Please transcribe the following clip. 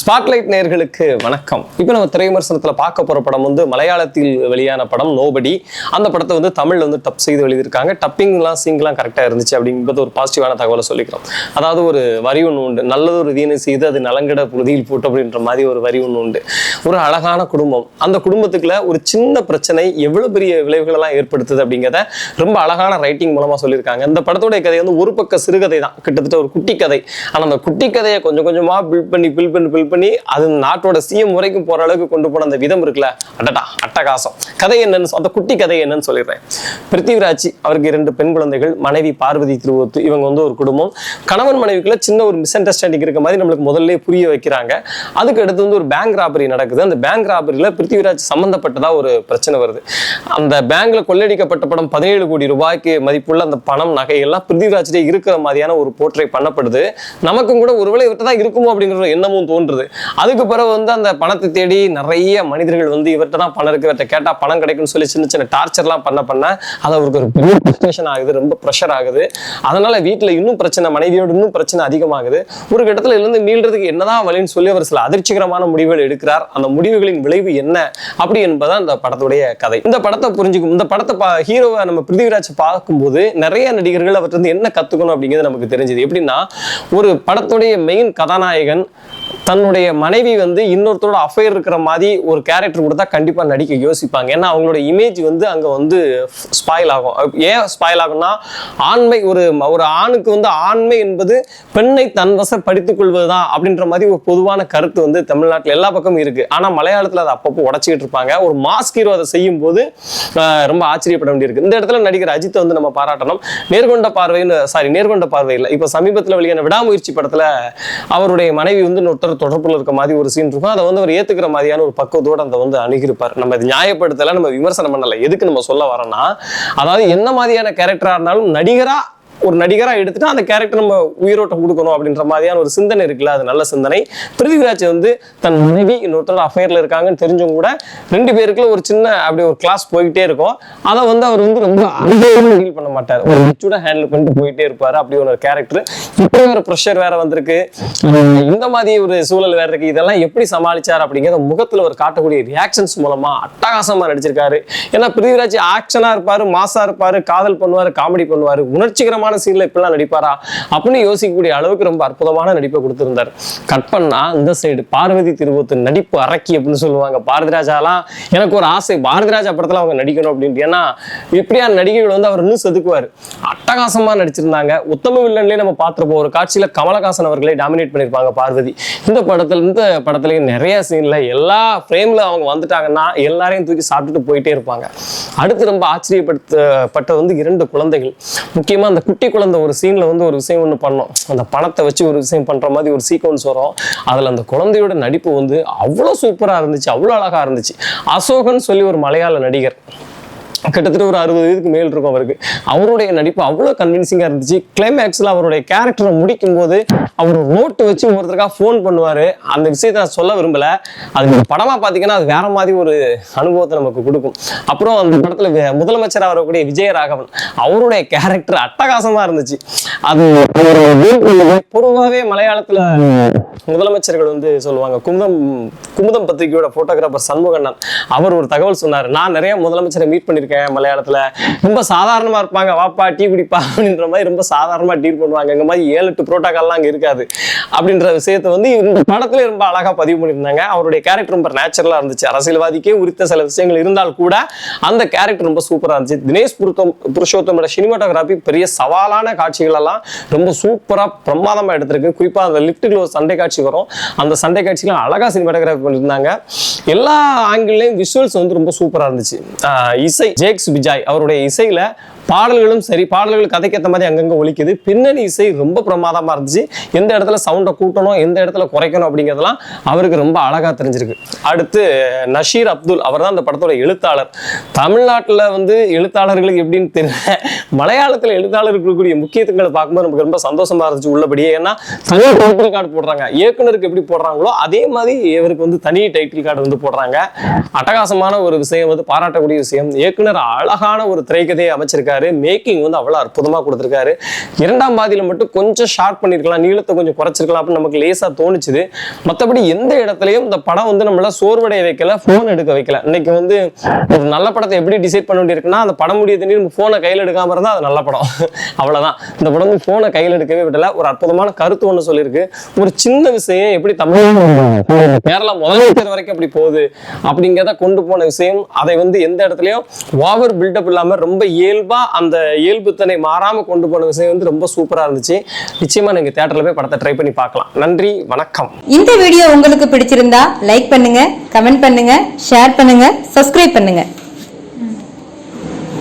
Spotlight நேயர்களுக்கு வணக்கம். இப்போ நம்ம திரைவிமர்சனத்தில் பார்க்க போகிற படம் வந்து மலையாளத்தில் வெளியான படம் நோபடி. அந்த படத்தை வந்து தமிழில் வந்து டப் செய்து எழுதியிருக்காங்க. டப்பிங்லாம் சிங்லாம் கரெக்டாக இருந்துச்சு அப்படிங்கிறது ஒரு பாசிட்டிவான தகவலை சொல்லிக்கிறோம். அதாவது ஒரு வரி ஒன்று உண்டு, நல்லது ஒரு தீனை செய்து அது நலங்கட புழுதியில் போட்டு அப்படின்ற மாதிரி ஒரு வரி ஒன்று உண்டு. ஒரு அழகான குடும்பம், அந்த குடும்பத்துக்குள்ள ஒரு சின்ன பிரச்சனை எவ்வளோ பெரிய விளைவுகளெல்லாம் ஏற்படுத்துது அப்படிங்கிறத ரொம்ப அழகான ரைட்டிங் மூலமாக சொல்லியிருக்காங்க. இந்த படத்துடைய கதை வந்து ஒரு பக்க சிறுகதை தான், கிட்டத்தட்ட ஒரு குட்டி கதை. ஆனால் அந்த குட்டி கதையை கொஞ்சம் கொஞ்சமாக பில்ட் பண்ணி அது நாட்டோட சிஎம் வரைக்கும் போற அளவுக்கு கொண்டு போன அந்த விதம் இருக்குல்ல, அட்டகாசம். கதை என்னன்னு, அந்த குட்டி கதை என்னன்னு சொல்லிடுறேன். பிருத்திவிராஜ் அவருக்கு 2 பெண் குழந்தைகள், மனைவி பார்வதி திருவோத்து. இவங்க வந்து ஒரு குடும்பம். கணவன் மனைவிக்குள்ள சின்ன ஒரு மிஸ் அண்டர்ஸ்டாண்டிங் இருக்க மாதிரி நம்மளுக்கு முதல்ல புரிய வைக்கிறாங்க. அதுக்கு அடுத்து வந்து ஒரு பேங்க் ராபரி நடக்குது. அந்த பேங்க் ராபரியில பிருத்திவிராஜ் சம்பந்தப்பட்டதா ஒரு பிரச்சனை வருது. அந்த பேங்க்ல கொள்ளையடிக்கப்பட்ட படம் 17 கோடி ரூபாய்க்கு மதிப்புள்ள அந்த பணம் நகையெல்லாம் பிருத்திவிராஜ்டே இருக்கிற மாதிரியான ஒரு போர்ட்ரேட் பண்ணப்படுது. நமக்கும் கூட ஒருவேளை இவர்கிட்ட தான் இருக்குமோ அப்படிங்கிற எண்ணமும் தோன்றுது. அதுக்கு பிறகு வந்து அந்த பணத்தை தேடி நிறைய மனிதர்கள் வந்து இவர்கிட்ட தான் பணம் இருக்கு, இவர்கிட்ட கேட்டா பணம் கிடைக்கும்னு சொல்லி சின்ன சின்ன டார்ச்சர்லாம் பண்ண அது அவருக்கு ஒரு பெரிய ஃப்ரஸ்ட்ரேஷன் ஆகுது, ரொம்ப ப்ரெஷர் ஆகுது. அதனால வீட்டுல இன்னும் பிரச்சனை, மனைவியோடு இன்னும் பிரச்சனை அதிகமாகுது. ஒரு கட்டத்துல இருந்து மீள்றதுக்கு என்னதான் வழின்னு சொல்லி அவர் சில அதிர்ச்சிகரமான முடிவுகள் எடுக்கிறார். அந்த முடிவுகளின் விளைவு என்ன அப்படி என்பதான் இந்த படத்துடைய கதை. இந்த படத்தை புரிஞ்சுக்கும், இந்த படத்தை ஹீரோவை நம்ம பிருத்திவிராஜ் பார்க்கும்போது நிறைய நடிகர்கள் அவர்கிட்ட இருந்து என்ன கத்துக்கணும் அப்படிங்கிறது நமக்கு தெரிஞ்சது. எப்படின்னா, ஒரு படத்துடைய மெயின் கதாநாயகன் தன்னுடைய மனைவி வந்து இன்னொருத்தரோட அஃபேர் இருக்கிற மாதிரி ஒரு கேரக்டர் கொடுத்தா கண்டிப்பா நடிக்க யோசிப்பாங்க. ஏன்னா அவங்களோட இமேஜ் வந்து அங்க வந்து ஸ்பாயில் ஆகும். ஏன் ஸ்பாயில் ஆகும்னா, ஆண்மை ஒரு ஆணுக்கு வந்து ஆண்மை என்பது பெண்ணை தன் வசப்படுத்திக் கொள்வதுதான் அப்படின்ற மாதிரி ஒரு பொதுவான கருத்து வந்து தமிழ்நாட்டில் எல்லா பக்கமும் இருக்கு. ஆனா மலையாளத்தில் அதை அப்பப்போ உடச்சிக்கிட்டு இருப்பாங்க. ஒரு மாஸ்க் ஹீரோ அதை செய்யும் போது ரொம்ப ஆச்சரியப்பட வேண்டியிருக்கு. இந்த இடத்துல நடிகர் அஜித்தை வந்து நம்ம பாராட்டணும். நேர்கொண்ட பார்வை இல்லை, இப்போ சமீபத்தில் வெளியான விடாமுயற்சி படத்துல அவருடைய மனைவி வந்து ஒருத்தர் தொடர்புல இருக்க மாதிரி ஒரு சீன் இருக்கும். அதை வந்து அவர் ஏத்துக்கிற மாதிரியான ஒரு பக்குவத்தோடு அந்த வந்து அணுகிருப்பார். நம்ம இது நியாயப்படுத்தல, நம்ம விமர்சனம் பண்ணல. எதுக்கு நம்ம சொல்ல வரோம்னா, அதாவது என்ன மாதிரியான கேரக்டரா இருந்தாலும் ஒரு நடிகரா எடுத்துட்டா அந்த கேரக்டர் நம்ம உயிரோட்டம் கொடுக்கணும் அப்படின்ற மாதிரியான ஒரு சிந்தனை இருக்குல்ல, அது நல்ல சிந்தனை. பிருத்திவிராஜ் வந்து தன் மனைவி இன்னொருத்தர் அஃபேர்ல இருக்காங்கன்னு தெரிஞ்சும் கூட 2 பேருக்குள்ள ஒரு சின்ன அப்படி ஒரு கிளாஸ் போயிட்டே இருக்கும். அதை வந்து அவர் வந்து ரொம்ப ஹேண்டில் பண்ண மாட்டார், ஒரு மெச்சூர்டா ஹேண்டில் பண்ணிட்டு போயிட்டே இருப்பாரு. அப்படி ஒரு கேரக்டர். இப்போ ஒரு ப்ரெஷர் வேற வந்திருக்கு, இந்த மாதிரி ஒரு சூழல் வேற இருக்கு. இதெல்லாம் எப்படி சமாளிச்சார் அப்படிங்கிறத முகத்துல ஒரு காட்டக்கூடிய ரியாக்ஷன்ஸ் மூலமா அட்டகாசமா நடிச்சிருக்காரு. ஏன்னா பிருத்திவிராஜ் ஆக்ஷனா இருப்பாரு, மாசா இருப்பாரு, காதல் பண்ணுவாரு, காமெடி பண்ணுவாரு, உணர்ச்சிகரமான சீன்ல இப்பெல்லாம் நடிப்பாரா அப்படின்னு யோசிக்கக்கூடிய அளவுக்கு ரொம்ப அற்புதமான நடிப்பை கொடுத்திருந்தார். கட் பண்ணா இந்த சைடு பார்வதி திருவோத்து நடிப்பு அரக்கி அப்படின்னு சொல்லுவாங்க. பாரதிராஜாலாம் எனக்கு ஒரு ஆசை, பாரதிராஜா படத்துல அவங்க நடிக்கணும் அப்படின்ட்டு. ஏன்னா இப்படியான நடிகைகள் வந்து அவர் இன்னும் செதுக்குவார். அட்டகாசமா நடிச்சிருந்தாங்க. உத்தம வில்லன்லயே நம்ம பார்த்திருப்போம், ஒரு காட்சியில கமலஹாசன் அவர்களை டாமினேட் பண்ணிருப்பாங்க பார்வதி. இந்த படத்துலயும் நிறைய சீன்ல எல்லா ஃப்ரேம்ல அவங்க வந்துட்டாங்கன்னா எல்லாரையும் தூக்கி சாப்பிட்டுட்டு போயிட்டே இருப்பாங்க. அடுத்து ரொம்ப ஆச்சரியப்பட்டது வந்து 2 குழந்தைகள். முக்கியமா அந்த குட்டி குழந்தை ஒரு சீன்ல வந்து ஒரு விஷயம் ஒன்று பண்ணோம், அந்த பணத்தை வச்சு ஒரு விஷயம் பண்ற மாதிரி ஒரு சீக்வன்ஸ் வரும். அதுல அந்த குழந்தையோட நடிப்பு வந்து அவ்வளவு சூப்பரா இருந்துச்சு, அவ்வளவு அழகா இருந்துச்சு. அசோகன் சொல்லி ஒரு மலையாள நடிகர், கிட்டத்தட்ட ஒரு 60 வயதுக்கு மேல் இருக்கும் அவருக்கு. அவருடைய நடிப்பு அவ்வளோ கன்வின்சிங்கா இருந்துச்சு. கிளைமேக்ஸ்ல அவருடைய கேரக்டரை முடிக்கும் போது அவர் நோட்டு வச்சு ஒருத்தருக்காக ஃபோன் பண்ணுவாரு. அந்த விஷயத்தை நான் சொல்ல விரும்பல, அது படமா பார்த்தீங்கன்னா அது வேற மாதிரி ஒரு அனுபவத்தை நமக்கு கொடுக்கும். அப்புறம் அந்த படத்துல முதலமைச்சராக வரக்கூடிய விஜயராகவன், அவருடைய கேரக்டர் அட்டகாசமா இருந்துச்சு. அது பொதுவாகவே மலையாளத்துல முதலமைச்சர்கள் வந்து சொல்லுவாங்க. குமுதம் பத்திரிகையோட போட்டோகிராஃபர் சண்முகண்ணன் அவர் ஒரு தகவல் சொன்னார். நான் நிறைய முதலமைச்சரை மீட் பண்ணிருக்கேன் மலையாளத்துல, ரொம்ப சாதாரணமா இருப்பாங்க, வாப்பா டீ குடிப்பா அப்படின்ற மாதிரி ரொம்ப சாதாரணமா டீல் பண்ணுவாங்க. இந்த மாதிரி 7-8 புரோட்டோகால்லாம் அங்க இருக்காது அப்படின்ற விஷயத்தை வந்து இந்த படத்துல ரொம்ப அழகா பதிவு பண்ணியிருந்தாங்க. அவருடைய கேரக்டர் ரொம்ப நேச்சுரலா இருந்துச்சு. அரசியல்வாதிக்கே உரித்த சில விஷயங்கள் இருந்தால் கூட அந்த கேரக்டர் ரொம்ப சூப்பரா இருந்துச்சு. தினேஷ் புருஷோத்தமோட சினிமாட்டோகிராஃபி பெரிய சவாலான காட்சிகள் எல்லாம் ரொம்ப சூப்பரா பிரமாதமா எடுத்திருக்கு. குறிப்பா அந்த லிப்டுக்குள்ள ஒரு சண்டை காட்சி வரும், அந்த சண்டை காட்சிகள் அழகா சினிமாட்டோகிராஃபி பண்ணியிருந்தாங்க. எல்லா ஆங்கிள்லயும் விஷுவல்ஸ் வந்து ரொம்ப சூப்பரா இருந்துச்சு. இசை ஜேக்ஸ் விஜய் அவருடைய இசையில பாடல்களும் சரி, பாடல்கள் கதைக்கேற்ற மாதிரி அங்கங்க ஒலிக்குது. பின்னணி இசை ரொம்ப பிரமாதமா இருந்துச்சு. எந்த இடத்துல சவுண்டை கூட்டணும், எந்த இடத்துல குறைக்கணும் அப்படிங்கிறதெல்லாம் அவருக்கு ரொம்ப அழகா தெரிஞ்சிருக்கு. அடுத்து நஷீர் அப்துல், அவர் தான் அந்த படத்தோட எழுத்தாளர். தமிழ்நாட்டில் வந்து எழுத்தாளர்களுக்கு எப்படின்னு தெரியல, மலையாளத்தில் எழுத்தாளருக்கு இருக்கக்கூடிய முக்கியத்துவங்களை பார்க்கும்போது நமக்கு ரொம்ப சந்தோஷமா இருந்துச்சு உள்ளபடியே. ஏன்னா தனி டைட்டில் கார்டு போடுறாங்க, இயக்குனருக்கு எப்படி போடுறாங்களோ அதே மாதிரி இவருக்கு வந்து தனி டைட்டில் கார்டு வந்து போடுறாங்க. அட்டகாசமான ஒரு விஷயம் வந்து பாராட்டக்கூடிய விஷயம். இயக்குனர் இயக்குனர் அழகான ஒரு திரைக்கதையை அமைச்சிருக்காரு. மேக்கிங் வந்து அவ்வளவு அற்புதமா கொடுத்திருக்காரு. இரண்டாம் பாதியில மட்டும் கொஞ்சம் ஷார்ட் பண்ணிருக்கலாம், நீளத்தை கொஞ்சம் குறைச்சிருக்கலாம் அப்படின்னு நமக்கு லேசா தோணுச்சுது. மற்றபடி எந்த இடத்துலயும் இந்த படம் வந்து நம்மள சோர்வடைய வைக்கல, போன் எடுக்க வைக்கல. இன்னைக்கு வந்து ஒரு நல்ல படத்தை எப்படி டிசைட் பண்ண வேண்டியிருக்குன்னா, அந்த படம் முடிய தண்ணி போனை கையில் எடுக்காம இருந்தா அது நல்ல படம். அவ்வளவுதான். இந்த படம் வந்து போனை கையில் எடுக்கவே விடல. ஒரு அற்புதமான கருத்து ஒண்ணு சொல்லியிருக்கு. ஒரு சின்ன விஷயம் எப்படி தமிழ் கேரளா முதலமைச்சர் வரைக்கும் அப்படி போகுது அப்படிங்கிறத கொண்டு போன விஷயம், அதை வந்து எந்த இடத்துலயும் ஓவர் பில்டப் இல்லாம ரொம்ப இயல்பா அந்த இயல்புத்தனை மாறாம கொண்டு போன விஷயம் வந்து ரொம்ப சூப்பரா இருந்துச்சு. நிச்சயமா நீங்க தியேட்டர்ல போய் படத்தை ட்ரை பண்ணி பார்க்கலாம். நன்றி, வணக்கம். இந்த வீடியோ உங்களுக்கு பிடிச்சிருந்தா லைக் பண்ணுங்க, கமெண்ட் பண்ணுங்க, ஷேர் பண்ணுங்க, சப்ஸ்கிரைப் பண்ணுங்க.